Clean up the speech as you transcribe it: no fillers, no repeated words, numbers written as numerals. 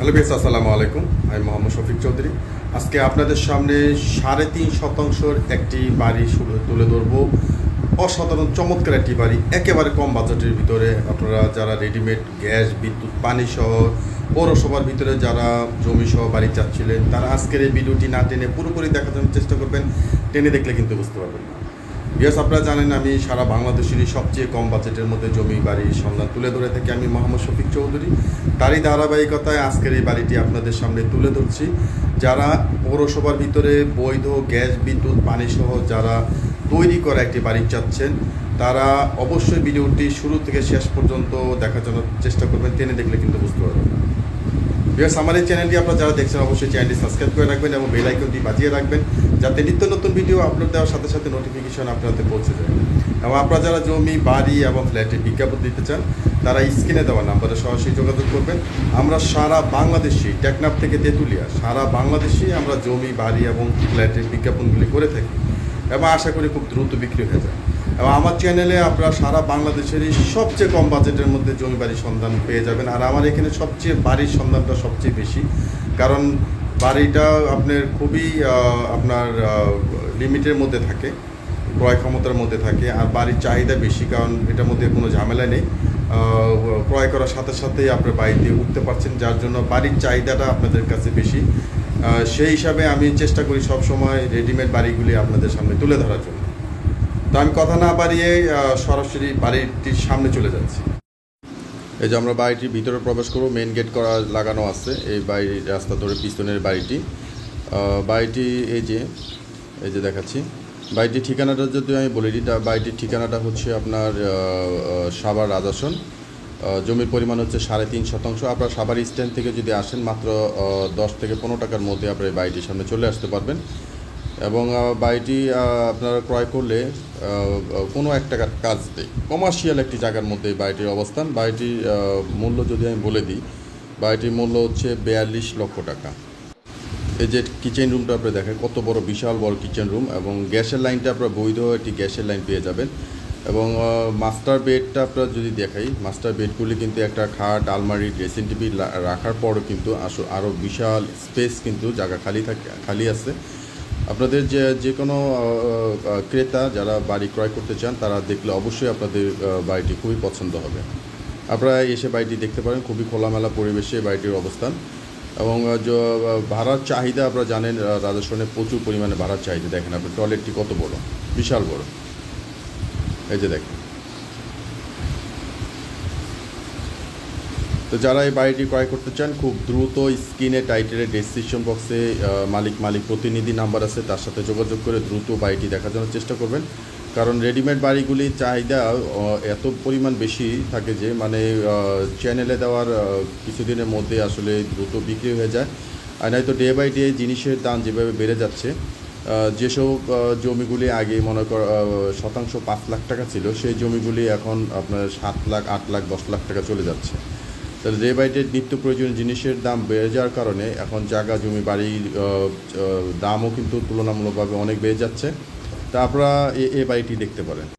Hello base, আসসালামু আলাইকুম। আমি মোহাম্মদ শফিক চৌধুরী। আজকে আপনাদের সামনে 3.5 শতাংশের একটি বাড়ি তুলে ধরবো। অসাধারণ চমৎকার একটি বাড়ি, একেবারে কম বাজেটের ভিতরে। আপনারা যারা রেডিমেড গ্যাস, বিদ্যুৎ, পানি সহ পৌরসভার ভিতরে যারা জমি সহ বাড়ি চাচ্ছিলেন, তারা আজকের এই ভিডিওটি না টেনে পুরোপুরি দেখার জন্য চেষ্টা করবেন। টেনে দেখলে কিন্তু বুঝতে পারবেন না। বিকজ আপনারা জানেন আমি সারা বাংলাদেশেরই সবচেয়ে কম বাজেটের মধ্যে জমি বাড়ির সন্ধান তুলে ধরে থাকি। আমি মোহাম্মদ শফিক চৌধুরী। তারই ধারাবাহিকতায় আজকের এই বাড়িটি আপনাদের সামনে তুলে ধরছি। যারা পৌরসভার ভিতরে বৈধ গ্যাস, বিদ্যুৎ, পানি সহ যারা তৈরি করা একটি বাড়ি চাচ্ছেন, তারা অবশ্যই ভিডিওটি শুরু থেকে শেষ পর্যন্ত দেখার জন্য চেষ্টা করবেন। টেনে দেখলে কিন্তু বুঝতে পারবেন। বিকজ আমার এই চ্যানেলটি আপনারা যারা দেখছেন অবশ্যই চ্যানেলটি সাবস্ক্রাইব করে রাখবেন এবং বেল আইকনটি বাজিয়ে রাখবেন, যাতে নিত্য নতুন ভিডিও আপলোড দেওয়ার সাথে সাথে নোটিফিকেশন আপনাদের পৌঁছে যায়। এবং আপনারা যারা জমি, বাড়ি এবং ফ্ল্যাটের বিজ্ঞাপন দিতে চান, তারা স্ক্রিনে দেওয়া নাম্বারে সরাসরি যোগাযোগ করবেন। আমরা সারা বাংলাদেশে, টেকনাফ থেকে তেঁতুলিয়া, সারা বাংলাদেশে আমরা জমি, বাড়ি এবং ফ্ল্যাটের বিজ্ঞাপনগুলি করে থাকি এবং আশা করি খুব দ্রুত বিক্রি হয়ে যায়। এবং আমার চ্যানেলে আপনারা সারা বাংলাদেশেরই সবচেয়ে কম বাজেটের মধ্যে জমি বাড়ির সন্ধান পেয়ে যাবেন। আর আমার এখানে সবচেয়ে বাড়ির সন্ধানটা সবচেয়ে বেশি, কারণ বাড়িটা আপনার খুবই আপনার লিমিটের মধ্যে থাকে, ক্রয় ক্ষমতার মধ্যে থাকে। আর বাড়ির চাহিদা বেশি, কারণ এটার মধ্যে কোনো ঝামেলা নেই। ক্রয় করার সাথে সাথেই আপনার বাড়িতে উঠতে পারছেন, যার জন্য বাড়ির চাহিদাটা আপনাদের কাছে বেশি। সেই হিসাবে আমি চেষ্টা করি সবসময় রেডিমেড বাড়িগুলি আপনাদের সামনে তুলে ধরার জন্য। তো আমি কথা না বাড়িয়ে সরাসরি বাড়িটির সামনে চলে যাচ্ছি। এই যে আমরা বাড়িটির ভিতরে প্রবেশ করবো, মেন গেট করা লাগানো আছে এই বাড়ির রাস্তা ধরে পিছনের বাড়িটি। বাড়িটি এই যে দেখাচ্ছি। বাড়িটির ঠিকানাটা যদি আমি বলে দিই, বাড়িটির ঠিকানাটা হচ্ছে আপনার সাভার রাজাসন। জমির পরিমাণ হচ্ছে 3.5 শতাংশ। আপনার সাভার স্ট্যান্ড থেকে যদি আসেন, মাত্র 10 থেকে 15 টাকার মধ্যে আপনার এই বাড়িটির সামনে চলে আসতে পারবেন। এবং বাড়িটি আপনারা ক্রয় করলে কোনো 1 টাকার কাজ নেই, কমার্শিয়াল একটি জায়গার মধ্যে এই বাড়িটির অবস্থান। বাড়িটির মূল্য যদি আমি বলে দিই, বাড়িটির মূল্য হচ্ছে 42 লক্ষ টাকা। এই যে কিচেন রুমটা আপনি দেখেন, কত বড়, বিশাল বড় কিচেন রুম। এবং গ্যাসের লাইনটা আপনার বৈধ একটি গ্যাসের লাইন পেয়ে যাবেন। এবং মাস্টার বেডটা আপনারা যদি দেখাই, মাস্টার বেডগুলি কিন্তু একটা খাট, আলমারি, ড্রেসিং টেবিল রাখার পরও কিন্তু আরও বিশাল স্পেস কিন্তু জায়গা খালি আছে। আপনাদের যে কোনো ক্রেতা যারা বাড়ি ক্রয় করতে চান, তারা দেখলে অবশ্যই আপনাদের বাড়িটি খুবই পছন্দ হবে। আপনারা এসে বাড়িটি দেখতে পারেন। খুবই খোলামেলা পরিবেশে বাড়িটির অবস্থান। এবং ভাড়ার চাহিদা আপনারা জানেন, রাজস্থানে প্রচুর পরিমাণে ভাড়ার চাহিদা। দেখেন আপনার টয়লেটটি কত বড়, বিশাল বড়। এই যে দেখেন। তো যারা এই বাড়িটি ক্রয় করতে চান, খুব দ্রুত স্ক্রিনে টাইটেলের ডেসক্রিপশন বক্সে মালিক প্রতিনিধি নাম্বার আছে, তার সাথে যোগাযোগ করে দ্রুত বাড়িটি দেখার জন্য চেষ্টা করবেন। কারণ রেডিমেড বাড়িগুলির চাহিদা এত পরিমাণ বেশি থাকে যে মানে চ্যানেলে দেওয়ার কিছুদিনের মধ্যে আসলে দ্রুত বিক্রি হয়ে যায়। আর নয়তো ডে বাই ডে জিনিসের দাম যেভাবে বেড়ে যাচ্ছে, যেসব জমিগুলি আগে মনে কর শতাংশ 5 লাখ টাকা ছিল, সেই জমিগুলি এখন আপনার 7 লাখ, 8 লাখ, 10 লাখ টাকা চলে যাচ্ছে। তাহলে ডে বাই ডে নিত্য প্রয়োজনীয় জিনিসের দাম বেড়ে যাওয়ার কারণে এখন জায়গা, জমি, বাড়ির দামও কিন্তু তুলনামূলকভাবে অনেক বেড়ে যাচ্ছে। তা আপনারা এই বাড়িটি দেখতে পারেন।